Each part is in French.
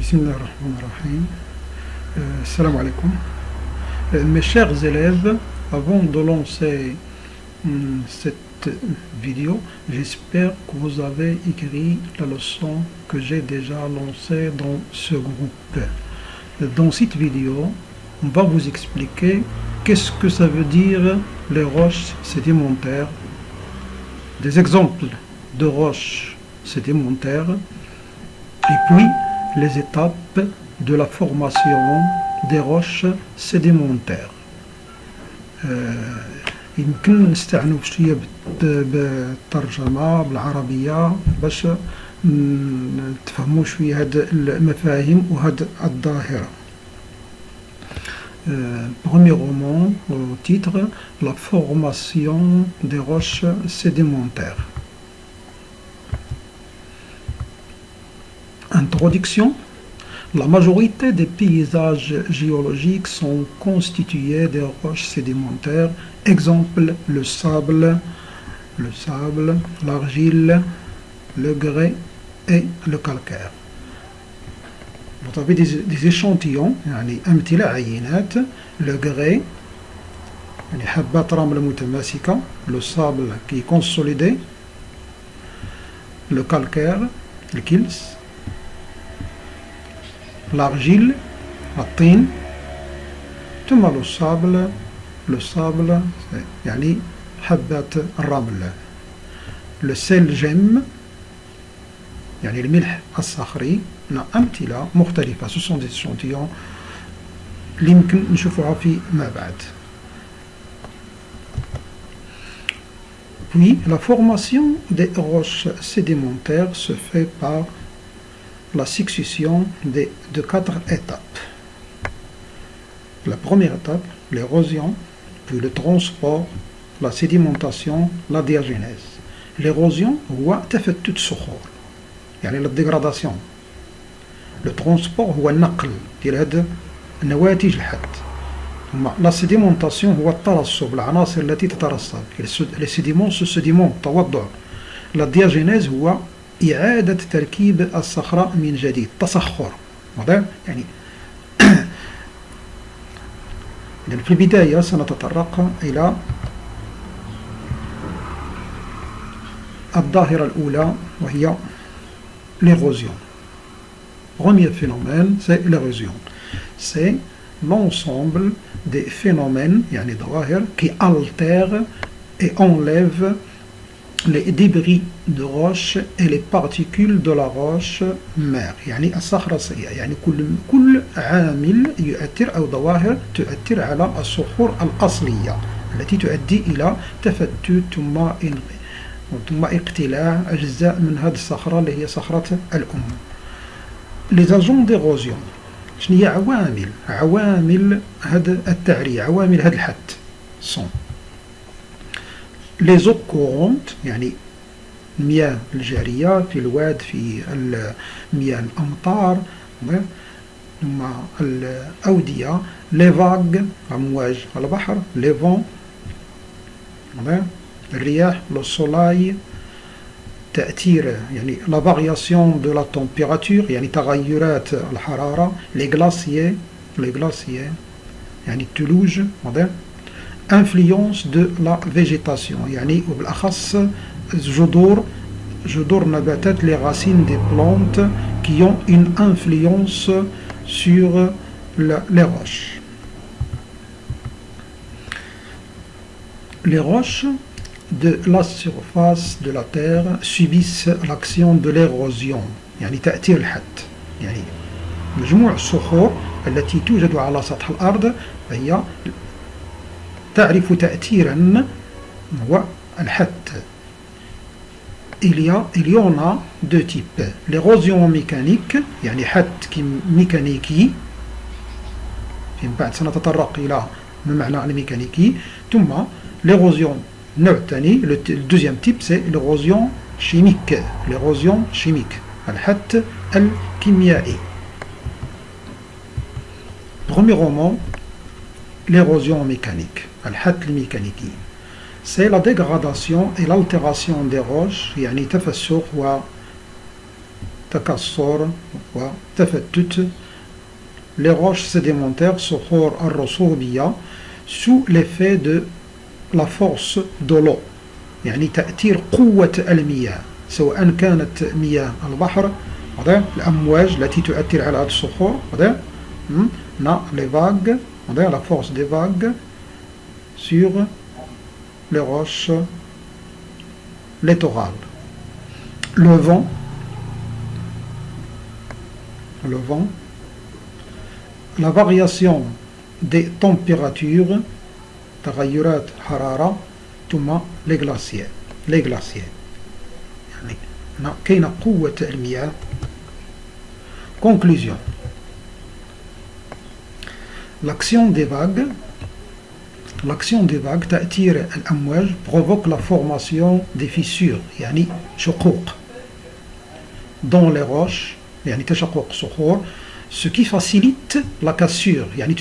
Bismillahirrahmanirrahim. Salam alaikum. Mes chers élèves, avant de lancer cette vidéo, j'espère que vous avez écrit la leçon que j'ai déjà lancée dans ce groupe. Dans cette vidéo, on va vous expliquer qu'est-ce que ça veut dire les roches sédimentaires, des exemples de roches sédimentaires, et puis les étapes de la formation des roches sédimentaires. يمكن نستعنوا بشوية بالترجمة بالعربية باش تفهموا شوية هاد المفاهيم وهاد الظاهرة. Premièrement, au titre, la formation des roches sédimentaires. Introduction. La majorité des paysages géologiques sont constitués de roches sédimentaires. Exemple, le sable, l'argile, le grès et le calcaire. Vous avez des échantillons, يعني أمثلة عينات, le grès, يعني حبات رمل متماسكة, le sable qui est consolidé, le calcaire, le kils, l'argile, la طين, ثم le sable يعني حبات الرمل, le sel gemme يعني الملح الصخري. أمثلة مختلفة, ce sont des échantillons اللي يمكن نشوفوها في ما بعد. Puis la formation des roches sédimentaires se fait par la succession de 4 étapes. La première étape, l'érosion, puis le transport, la sédimentation, la diagénèse. L'érosion هو تفتت الصخور, يعني la dégradation. Le transport هو النقل ديال هاد النواتج الحد. ثم la sédimentation هو الترسب, العناصر التي تترسب. Les sédiments se sédimentent, توضع. La diagénèse هو إعادة تركيب الصخرة من جديد, تصخر. واضح؟ يعني في البداية سنتطرق إلى الظاهرة الأولى وهي l'érosion. Premier phénomène, c'est l'érosion. C'est l'ensemble des phénomènes, يعني ظواهر, qui altèrent et enlèvent les débris de roche et les particules de la roche mère, يعني الصخرة الصغيرة. يعني كل عامل يؤثر أو ظواهر تؤثر على الصخور الأصلية التي تؤدي إلى تفتت ثم اقتلاع أجزاء من هذه الصخرة اللي هي صخرة الأم. Les agents d'érosion. شنو هي عوامل هذا التعرية, عوامل هذا الحد sont les eaux courantes, يعني المياه الجارية في الواد, في مياه الأمطار, ثم الأودية, les vagues, أمواج البحر, les vents, الرياح, le soleil, تأثير يعني la variation de la température, يعني تغيرات الحرارة, les glaciers يعني الثلوج, influence de la végétation, يعني وبالأخص جذور نباتات, les racines des plantes qui ont une influence sur les roches. Les roches de la surface de la terre subissent l'action de l'érosion, يعني تأثير الحد. يعني مجموع الصخور التي توجد على سطح الأرض هي تعرف تأثيرا هو الحد. Il y en a deux types. L'érosion mécanique, يعني حد ميكانيكي, فيما بعد سنتطرق إلى ما معنى الميكانيكي. ثم l'érosion النوع الثاني, le deuxième type, c'est l'érosion chimique. L'érosion chimique, الحد الكيميائي. Premièrement, l'érosion mécanique, الحد الميكانيكي. C'est la dégradation et l'altération des roches, يعني تفسخ تكسر وتفتت les roches sédimentaires صخور الرسوبية sous l'effet de la force de l'eau يعني تأثير قوة المياه سواء كانت مياه البحر الأمواج التي تؤثر على هذه الصخور les vagues la force des vagues sur les roches littorales. Le vent, la variation des températures, تغيرات حرارة ثم les glaciers يعني كاين قوة المياه. Conclusion. L'action des vagues تأثير الأمواج provoque la formation des fissures يعني شقوق dans les roches يعني تشقق صخور ce qui facilite la cassure يعني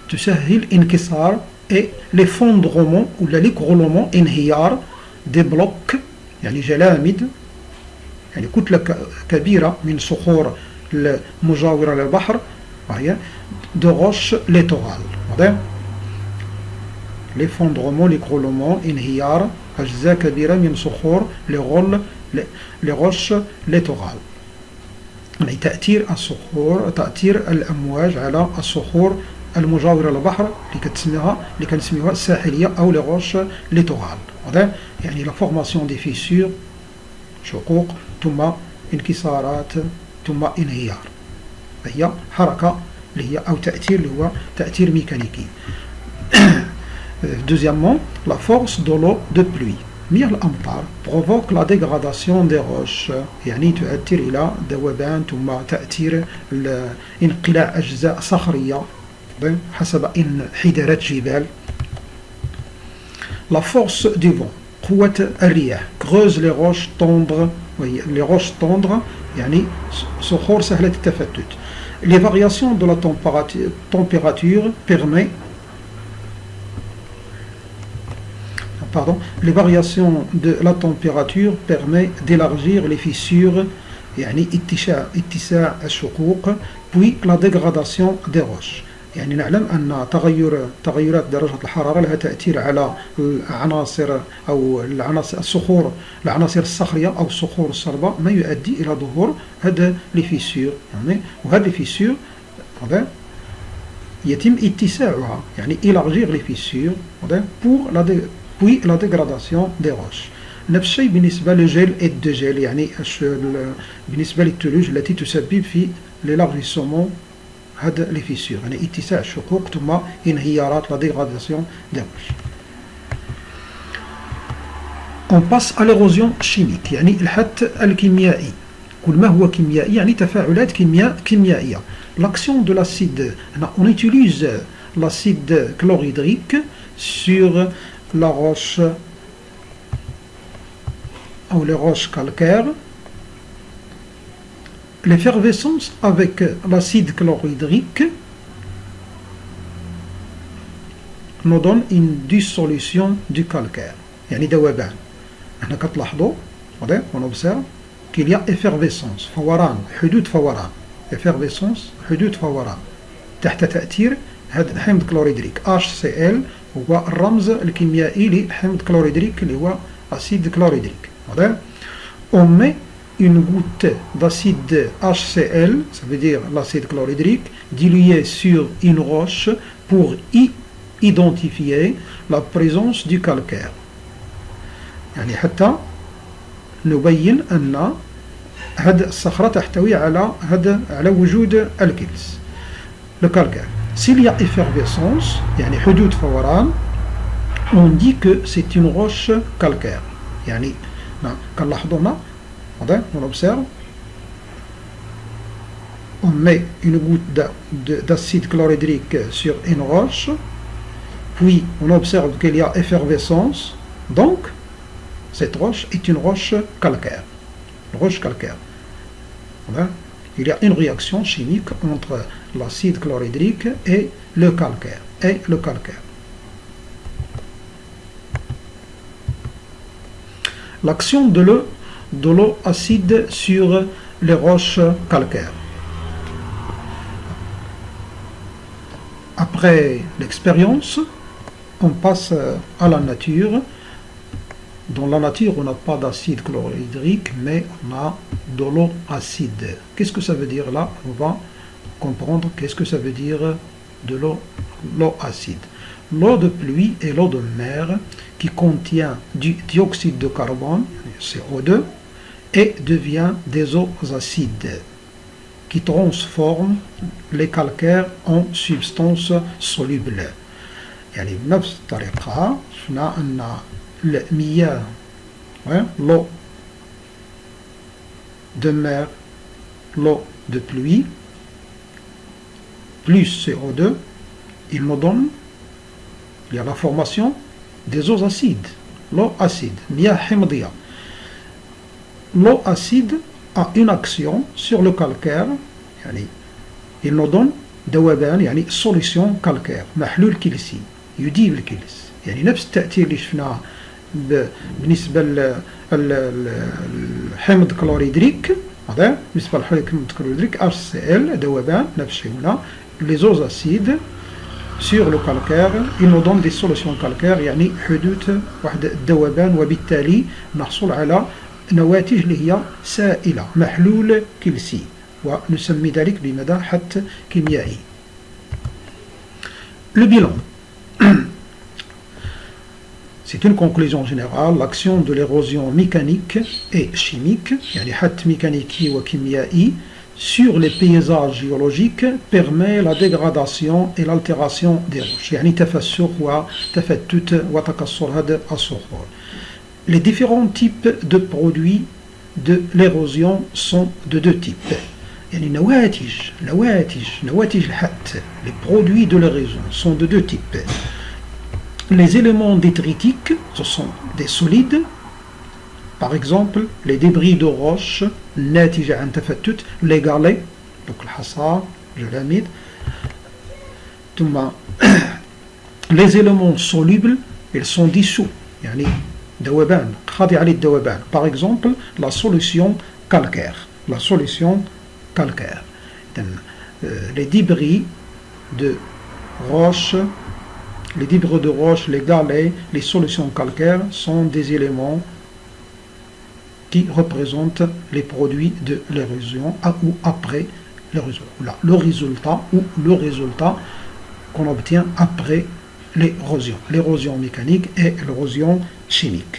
تسهل انكسار et l'effondrement ou l'écroulement انهيار des blocs يعني جلامد يعني كتلة كبيرة من صخور المجاورة للبحر وهي de roches littorales. L'effondrement, l'écroulement, انهيار أجزاء كبيرة من صخور les roches littorales. يعني تأثير الصخور تأثير الأمواج على الصخور المجاورة للبحر اللي كنسميوها الساحلية أو les roches littorales. يعني la formation des fissures شقوق ثم انكسارات ثم انهيار هي حركة اللي هي أو تأثير اللي هو تأثير ميكانيكي. Deuxièmement, la force de l'eau de pluie مياه الأمطار provoque la dégradation des roches يعني تؤثر إلى ذوبان ثم تأثير انقلاع أجزاء صخرية حسب انحدارات جبال. La force du vent قوة الرياح creuse les roches tendres يعني صخور سهلة التفتت. Les variations de la température les variations de la température permettent d'élargir les fissures يعني اتساع الشقوق puis la dégradation des roches يعني نعلم أن تغيرات درجة الحرارة لها تأثير على العناصر أو الصخور العناصر الصخرية أو الصخور الصلبة ما يؤدي إلى ظهور هذا les fissures يعني وهذه les fissures يتم اتساعها يعني élargir les fissures puis la dégradation des roches. نفس الشيء بالنسبة للجيل الدجيل يعني بالنسبة للثلوج التي تسبب في l'élargissement هذا les fissures يعني اتساع الشقوق ثم انهيارات la dégradation des roches. On passe à l'érosion chimique يعني الحث الكيميائي. كل ما هو كيميائي يعني تفاعلات كيميائية. L'action de l'acide on utilise l'acide chlorhydrique sur la roche ou les roches calcaires. L'effervescence avec l'acide chlorhydrique nous donne une dissolution du calcaire يعني ذوبان. احنا كتلاحظوا on observe qu'il y a effervescence فوران حدوث فوران effervescence حدوث فوران تحت تأثير هذا حمض كلوريدريك HCl هو الرمز الكيميائي لحمض كلوريدريك اللي هو acide chlorhydrique. On met une goutte d'acide HCl, ça veut dire l'acide chlorhydrique, dilué sur une roche pour y identifier la présence du calcaire. يعني حتى نبين أن هذه الصخرة تحتوي على وجود الكلس. Le calcaire. S'il y a effervescence, يعني حدوث فوران, on dit que c'est une roche calcaire. يعني كنلاحظوا هنا on observe on met une goutte d'acide chlorhydrique sur une roche puis on observe qu'il y a effervescence donc cette roche est une roche calcaire il y a une réaction chimique entre l'acide chlorhydrique et le calcaire l'action de l'eau acide sur les roches calcaires. Après l'expérience, on passe à la nature. Dans la nature, on n'a pas d'acide chlorhydrique, mais on a de l'eau acide. Qu'est-ce que ça veut dire là? On va comprendre qu'est-ce que ça veut dire de l'eau acide. L'eau de pluie et l'eau de mer qui contient du dioxyde de carbone, CO2, et devient des eaux acides qui transforment les calcaires en substances solubles. يعني بنفس الطريقة شفنا أن المياه l'eau de mer, l'eau de pluie plus CO2, il nous donne, il y a la formation des eaux acides, l'eau acide, مياه حمضية. L'eau acide a une action sur le calcaire, يعني il nous donne ذوبان يعني solution calcaire, محلول كلسي يذيب الكلس. يعني نفس التأثير اللي شفناه بالنسبة للحمض كلوريدريك، هذا بالنسبة للحمض كلوريدريك HCl ذوبان نفس الشيء هنا. Les eaux acides sur le calcaire, ils nous donnent des solutions calcaires، يعني حدوث واحد الذوبان، وبالتالي نحصل على نواتج اللي هي سائلة، محلول كلسي، ونسمي ذلك بمداحة كيميائي. Le bilan. C'est une conclusion générale. L'action de l'érosion mécanique et chimique, يعني حتى ميكانيكي وكيميائي، sur les paysages géologiques permet la dégradation et l'altération des roches. يعني تفسخ وتفتت وتكسر هذا الصخور. Les différents types de produits de l'érosion sont de deux types. يعني نواتج الحت، les produits de l'érosion sont de deux types. Les éléments détritiques, ce sont des solides, par exemple les débris de roches ناتجة عن تفتت، les galets, donc الحصى الجراميد. ثم les éléments solubles, ils sont dissous، يعني ذوبان خاضعة للذوبان. Par exemple la solution calcaire. Les débris de roches, les galets, les solutions calcaires sont des éléments qui représentent les produits de l'érosion ou après l'érosion. Le résultat qu'on obtient après l'érosion mécanique et l'érosion chimique.